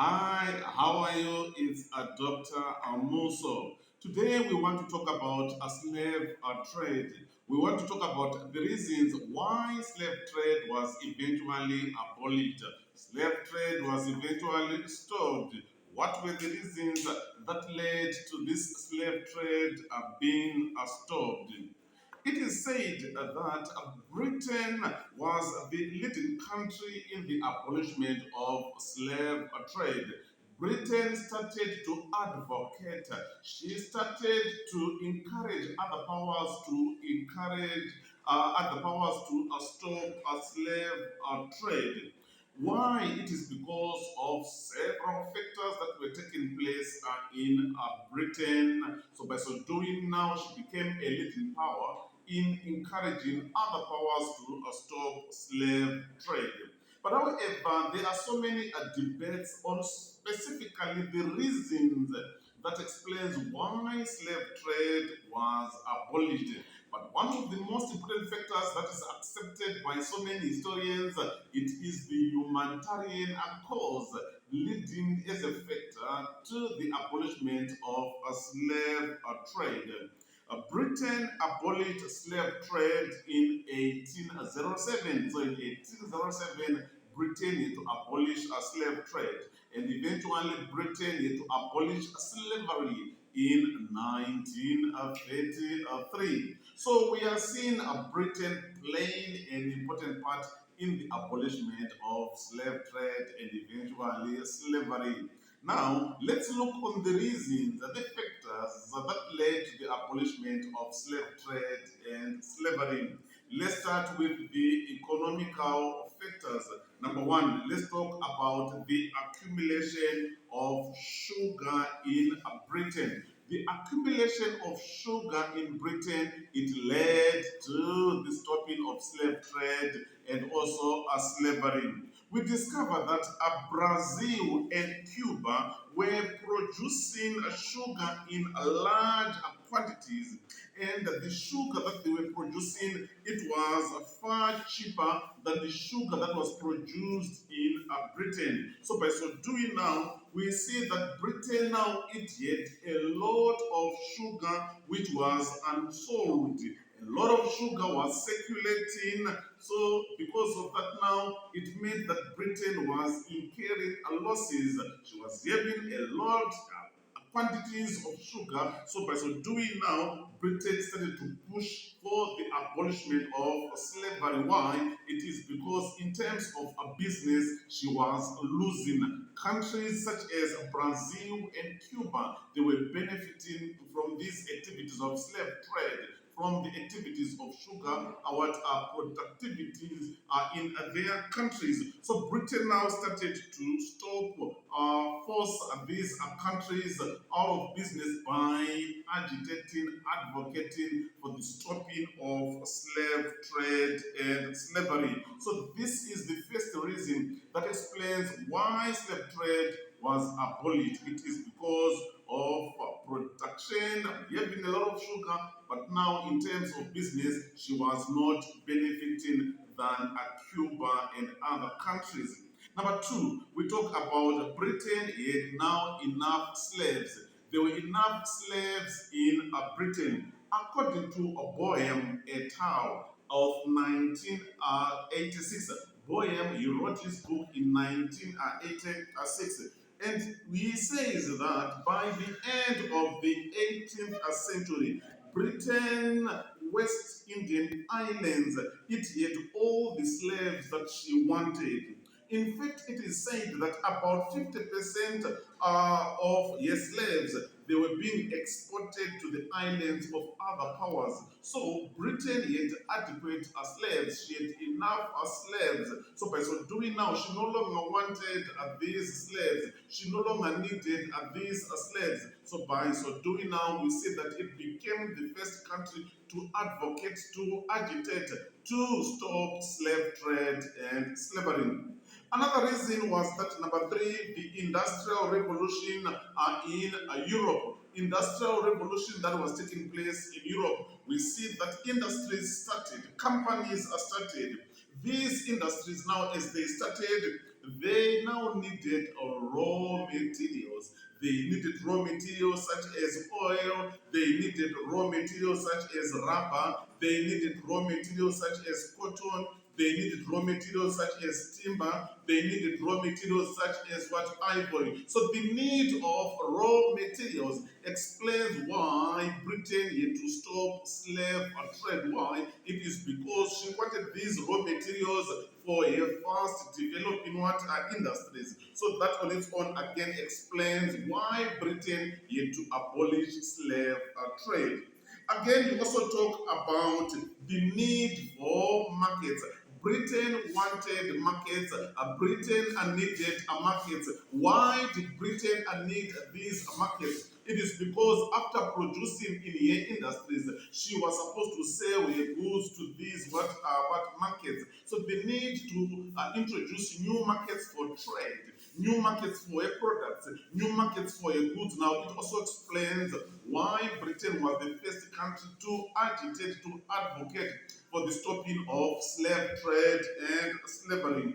Hi, how are you? It's Dr. Amuso. Today we want to talk about a slave trade. We want to talk about the reasons why slave trade was eventually abolished. Slave trade was eventually stopped. What were the reasons that led to this slave trade being stopped? It is said that Britain was the leading country in the abolishment of slave trade. Britain started to advocate, she started to encourage other powers to stop a slave trade. Why? It is because of several factors that were taking place in Britain. So by so doing now, she became a leading power in encouraging other powers to stop slave trade. But however, there are so many debates on specifically the reasons that explains why slave trade was abolished. But one of the most important factors that is accepted by so many historians, it is the humanitarian cause leading as a factor to the abolishment of a slave trade. Britain abolished slave trade in 1807. So in 1807, Britain had to abolish a slave trade. And eventually, Britain had to abolish slavery in 1933. So we are seeing Britain playing an important part in the abolishment of slave trade and eventually slavery. Now, let's look on the reasons, the factors that led to the abolishment of slave trade and slavery. Let's start with the economical factors. Number one, let's talk about the accumulation of sugar in Britain. The accumulation of sugar in Britain, it led to the stopping of slave trade and also slavery. We discovered that Brazil and Cuba were producing sugar in large quantities, and the sugar that they were producing, it was far cheaper than the sugar that was produced in Britain. So by so doing now, we see that Britain now it had a lot of sugar which was unsold. A lot of sugar was circulating. So because of that now, it meant that Britain was incurring losses. She was having a lot quantities of sugar. So by so doing now, Britain started to push for the abolishment of slavery. Why? It is because in terms of a business, she was losing. Countries such as Brazil and Cuba, they were benefiting from these activities of slave trade, from the activities of sugar, what productivities are in their countries. So Britain now started to stop, force these countries out of business by agitating, advocating for the stopping of slave trade and slavery. So this is the first reason that explains why slave trade was abolished. It is because of production, having a lot of sugar, but now in terms of business, she was not benefiting than Cuba and other countries. Number two, we talk about Britain had now enough slaves. There were enough slaves in Britain. According to Boehm et al. Of 1986, Boehm, he wrote his book in 1986. And he says that by the end of the 18th century, Britain, West Indian Islands, it had all the slaves that she wanted. In fact, it is said that about 50% of yes, slaves, they were being exported to the islands of other powers. So Britain had adequate slaves. She had enough slaves. So by so doing now, she no longer wanted these slaves. She no longer needed these slaves. So by so doing now, we see that it became the first country to advocate, to agitate, to stop slave trade and slavery. Another reason was that number three, the industrial revolution in Europe. Industrial revolution that was taking place in Europe. We see that industries started, companies are started. these industries now, as they started, they now needed raw materials. They needed raw materials such as oil. They needed raw materials such as rubber. They needed raw materials such as cotton. They needed raw materials such as timber. They needed raw materials such as what, ivory. So the need of raw materials explains why Britain had to stop slave trade. Why? It is because she wanted these raw materials for her fast developing what are industries. So that on its own again explains why Britain had to abolish slave trade. Again, you also talk about the need for markets. Britain wanted markets. Britain needed a market. Why did Britain need these markets? It is because after producing in her industries, she was supposed to sell her goods to these what markets. So the need to introduce new markets for trade, new markets for her products, new markets for her goods. Now it also explains why Britain was the first country to agitate, to advocate for the stopping of slave trade and slavery.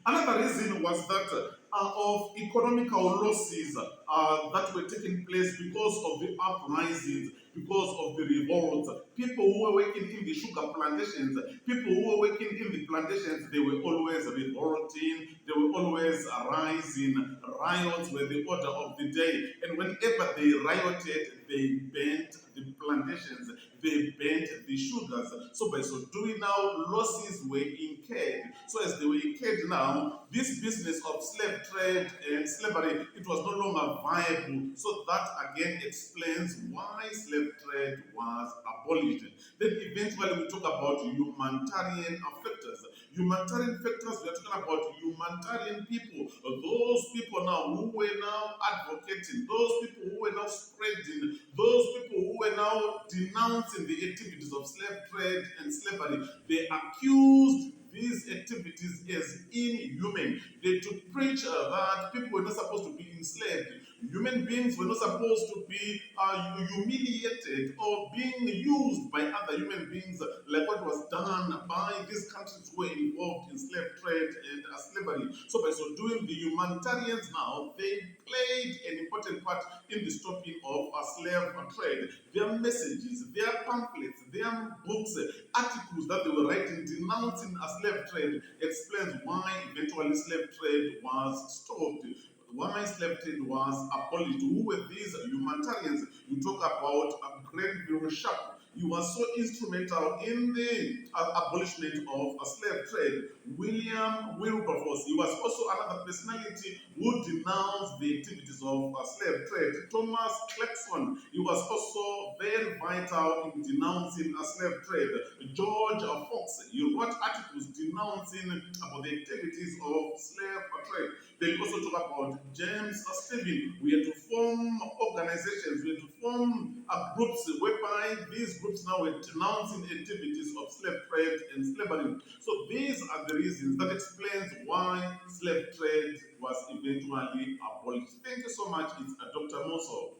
Another reason was that of economical losses that were taking place because of the uprisings, because of the revolts. People who were working in the sugar plantations, people who were working in the plantations, they were always revolting, they were always rising. Riots were the order of the day. And whenever they rioted, they burnt the plantations, they burnt the sugars. So by so doing now, losses were incurred. So as they were incurred now, this business of slave trade and slavery, it was no longer viable. So that again explains why slave trade was abolished. Then eventually we talk about humanitarian factors. Humanitarian factors, we are talking about humanitarian people. Those people now who were now advocating, those people who were now spreading, those people who were now denouncing the activities of slave trade and slavery. They accused these activities as inhuman. They to preach that people were not supposed to be enslaved. Human beings were not supposed to be humiliated or being used by other human beings like what was done by these countries who were involved in slave trade and slavery. So by so doing, the humanitarians now, they played an important part in the stopping of slave trade. Their messages, their pamphlets, their books, articles that they were writing denouncing slave trade explains why eventually slave trade was stopped, why slave trade was abolished. Who were these humanitarians? You talk about Grenville Sharp. He was so instrumental in the abolishment of slave trade. William Wilberforce, he was also another personality who denounced the activities of slave trade. Thomas Clarkson, he was also very vital in denouncing slave trade. George Fox, he wrote articles denouncing about the activities of slave trade. Then you also talk about James Stephen. We had to form organizations, we had to form groups whereby these groups now were denouncing activities of slave trade and slavery. So these are the reasons that explains why slave trade was eventually abolished. Thank you so much. It's Dr. Moso.